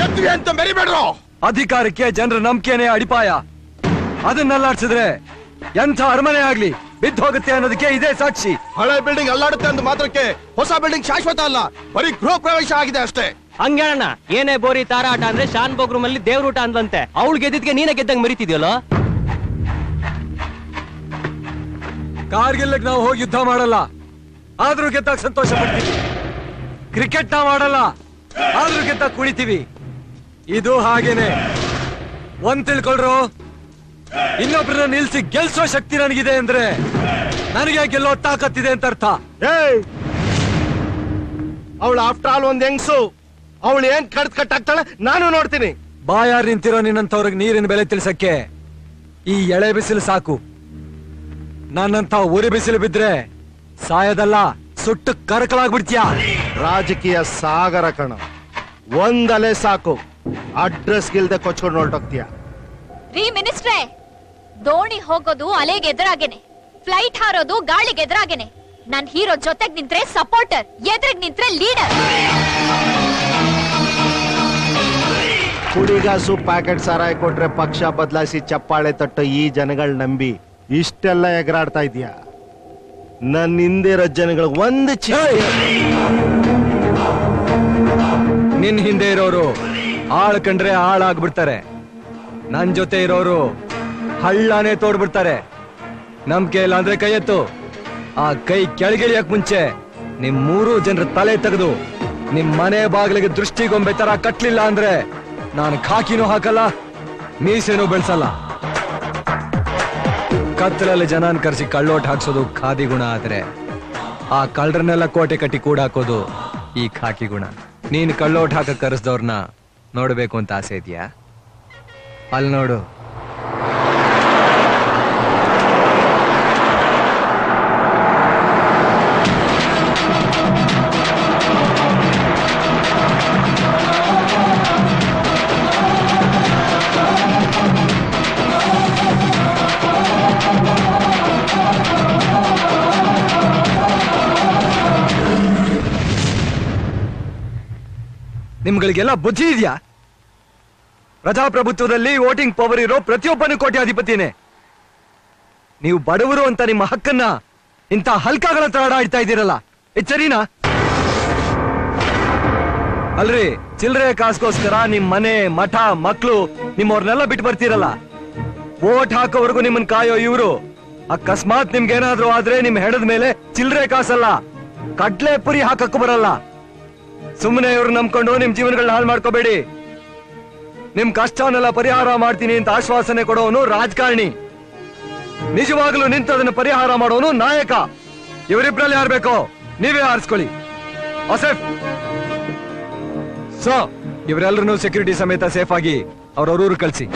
ಎದ್ವಿ ಅಂತ ಮೆರಿಬೇಡ್ರು. ಅಧಿಕಾರಕ್ಕೆ ಜನರ ನಂಬಿಕೆನೇ ಅಡಿಪಾಯ. ಅದನ್ನಲ್ಲಾಡ್ಸಿದ್ರೆ ಎಂಥ ಅರಮನೆ ಆಗ್ಲಿ ಬಿದ್ದು ಹೋಗುತ್ತೆ ಅನ್ನೋದಕ್ಕೆ ಇದೇ ಸಾಕ್ಷಿ. ಹಳೆ ಬಿಲ್ಡಿಂಗ್ ಅಲ್ಲಾಡುತ್ತೆ ಅಂದ ಮಾತ್ರಕ್ಕೆ ಹೊಸ ಬಿಲ್ಡಿಂಗ್ ಶಾಶ್ವತ ಅಲ್ಲ, ಬರೀ ಗೃಹ ಪ್ರವೇಶ ಆಗಿದೆ ಅಷ್ಟೇ. ಹಂಗೇಳಣ್ಣ, ಏನೇ ಬೋರಿ ತಾರಾಟ ಅಂದ್ರೆ ಶಾನ್ ಬೋಗ್ರೂಮ್ ಅಲ್ಲಿ ದೇವ್ರೂಟ ಅಂದ್ಲಂತೆ. ಅವಳು ಗೆದ್ದಿದ್ಗೆ ನೀನೇ ಗೆದ್ದಂಗ್ ಮರಿತಿದ್ಯಲ್ಲ. ಕಾರ್ಗಿಲ್ಗೆ ನಾವು ಹೋಗಿ ಯುದ್ಧ ಮಾಡಲ್ಲ, ಆದ್ರೂ ಗೆದ್ದಾಗ ಸಂತೋಷ ಪಡ್ತೀವಿ. ಕ್ರಿಕೆಟ್ ನಾವು ಆಡಲ್ಲ, ಆದ್ರೂ ಗೆದ್ದಾಗ ಕುಣಿತೀವಿ. ಇದು ಹಾಗೇನೆ. ಒಂದ್ ತಿಳ್ಕೊಳ್ರು, ಇನ್ನೊಬ್ರನ್ನ ನಿಲ್ಸಿ ಗೆಲ್ಸೋ ಶಕ್ತಿ ನನಗಿದೆ ಅಂದ್ರೆ ನನಗೆ ಗೆಲ್ಲೋ ತಾಕತ್ತಿದೆ ಅಂತ ಅರ್ಥ. ಅವಳು ಆಫ್ಟರ್ ಆಲ್ ಒಂದ್ ಹೆಂಗ್ಸು, ಅವಳು ಏನ್ ಕಟ್ಟಾಗ್ತಾಳೆ ನಾನು ನೋಡ್ತೀನಿ. ಬಾಯಾರ್ ನಿಂತಿರೋ ನಿನ್ನಂತವ್ರಿಗೆ ನೀರಿನ ಬೆಲೆ ತಿಳ್ಸಕ್ಕೆ ಈ ಎಳೆ ಬಿಸಿಲು ಸಾಕು. ನನ್ನಂತ ಉರಿ ಬಿಸಿಲು ಬಿದ್ರೆ ಸಾಯದಲ್ಲ, ಸುಟ್ಟು ಕರಕಲಾಗ್ಬಿಡ್ತೀಯ. ರಾಜಕೀಯ ಸಾಗರ ಕಣ, ಒಂದಲೆ ಸಾಕು, ಅಡ್ರೆಸ್ ಗಿಲ್ದೆ ಕೊಚ್ಕೊಂಡು ಹೊರಟೋಗ್ತೀಯ. ರೀ ಮಿನಿಸ್ಟ್ರೇ, ದೋಣಿ ಹೋಗೋದು ಅಲೆಗೆ ಎದುರಾಗೇನೆ, ಫ್ಲೈಟ್ ಹಾರೋದು ಗಾಳಿಗೆ ಎದುರಾಗೇನೆ. ನನ್ ಹೀರೋ ಜೊತೆಗ್ ನಿಂತ್ರೆ ಸಪೋರ್ಟರ್, ಎದುರಿಗೆ ನಿಂತ್ರೆ ಲೀಡರ್. ಕುಡಿಗಾಸು ಪ್ಯಾಕೆಟ್ ಸಾರಾಯಿ ಕೊಟ್ರೆ ಪಕ್ಷ ಬದಲಾಯಿಸಿ ಚಪ್ಪಾಳೆ ತಟ್ಟ ಈ ಜನಗಳು ನಂಬಿ ಇಷ್ಟೆಲ್ಲ ಎಗರಾಡ್ತಾ ಇದೀಯ. ನನ್ನ ಹಿಂದೆ ಇರೋ ಜನಗಳು ಒಂದು ನಿನ್ ಹಿಂದೆ ಇರೋರು ಆಳ್ ಕಂಡ್ರೆ ಆಳಾಗ್ಬಿಡ್ತಾರೆ. ನನ್ ಜೊತೆ ಇರೋರು ಹಳ್ಳಾನೇ ತೋಡ್ಬಿಡ್ತಾರೆ. ನಂಬಿಕೆ ಇಲ್ಲ ಅಂದ್ರೆ ಕೈ ಎತ್ತು. ಆ ಕೈ ಕೆಳಗಿಳಿಯಕ್ ಮುಂಚೆ ನಿಮ್ 3 ಜನರ ತಲೆ ತೆಗೆದು ನಿಮ್ ಮನೆ ಬಾಗಿಲಿಗೆ ದೃಷ್ಟಿಗೊಂಬೆ ತರ ಕಟ್ಲಿಲ್ಲ ಅಂದ್ರೆ ನಾನು ಖಾಕಿನೂ ಹಾಕಲ್ಲ, ಮೀಸೆನೂ ಬೆಳ್ಸಲ್ಲ. ಕತ್ತಲಲ್ಲಿ ಜನನ್ ಕರೆಸಿ ಕಳ್ಳೋಟ್ ಹಾಕ್ಸೋದು ಖಾದಿ ಗುಣ ಆದ್ರೆ ಆ ಕಳ್ಳರನ್ನೆಲ್ಲ ಕೋಟೆ ಕಟ್ಟಿ ಕೂಡಾಕೋದು ಈ ಖಾಕಿ ಗುಣ. ನೀನ್ ಕಳ್ಳೋಟ್ ಹಾಕಕ್ ಕರೆಸ್ದವ್ರನ್ನ ನೋಡ್ಬೇಕು ಅಂತ ಆಸೆ ಇದೆಯಾ? ಅಲ್ಲಿ ನೋಡು. ನಿಮ್ಗಳಿಗೆಲ್ಲ ಬುದ್ಧಿ ಇದೆಯಾ? ಪ್ರಜಾಪ್ರಭುತ್ವದಲ್ಲಿ ವೋಟಿಂಗ್ ಪವರ್ ಇರೋ ಪ್ರತಿಯೊಬ್ಬನು ಕೋಟ್ಯಾಧಿಪತಿನೇ. ನೀವು ಬಡವರು ಅಂತ ನಿಮ್ಮ ಹಕ್ಕನ್ನ ಇಂಥ ಹಲ್ಕಾಗಳ ತರ ಆಡ್ತಾ ಇದ್ದೀರಲ್ಲ, ಇದು ಸರಿನಾ? ಅಲ್ರಿ, ಚಿಲ್ಲರೆ ಕಾಸ್ಗೋಸ್ಕರ ನಿಮ್ ಮನೆ, ಮಠ, ಮಕ್ಳು ನಿಮ್ಮವ್ರನ್ನೆಲ್ಲ ಬಿಟ್ಟು ಬರ್ತೀರಲ್ಲ. ವೋಟ್ ಹಾಕೋವರೆಗೂ ನಿಮ್ಮನ್ ಕಾಯೋ ಇವ್ರು ಅಕಸ್ಮಾತ್ ನಿಮ್ಗೇನಾದ್ರೂ ಆದ್ರೆ ನಿಮ್ ಹೆಣದ ಮೇಲೆ ಚಿಲ್ಲರೆ ಕಾಸಲ್ಲ, ಕಡ್ಲೆ ಪುರಿ ಹಾಕಕ್ಕೂ ಬರಲ್ಲ. ಸುಮ್ಮನೆ ಇವ್ರು ನಂಬ್ಕೊಂಡು ನಿಮ್ ಜೀವನಗಳನ್ನ ಹಾಳು ಮಾಡ್ಕೋಬೇಡಿ. ನಿಮ್ ಕಷ್ಟವನ್ನೆಲ್ಲ ಪರಿಹಾರ ಮಾಡ್ತೀನಿ ಅಂತ ಆಶ್ವಾಸನೆ ಕೊಡೋನು ರಾಜಕಾರಣಿ, ನಿಜವಾಗ್ಲೂ ನಿಂತದನ್ನ ಪರಿಹಾರ ಮಾಡೋನು ನಾಯಕ. ಇವರಿಬ್ರಲ್ಲಿ ಯಾರು ಬೇಕೋ ನೀವೇ ಆರಿಸ್ಕೊಳ್ಳಿ. ಆಸೆಫ್ ಸೊ ಇವರೆಲ್ಲರೂ ಸೆಕ್ಯೂರಿಟಿ ಸಮೇತ ಸೇಫ್ ಆಗಿ ಅವ್ರವ್ರ ಊರು ಕಳಿಸಿ.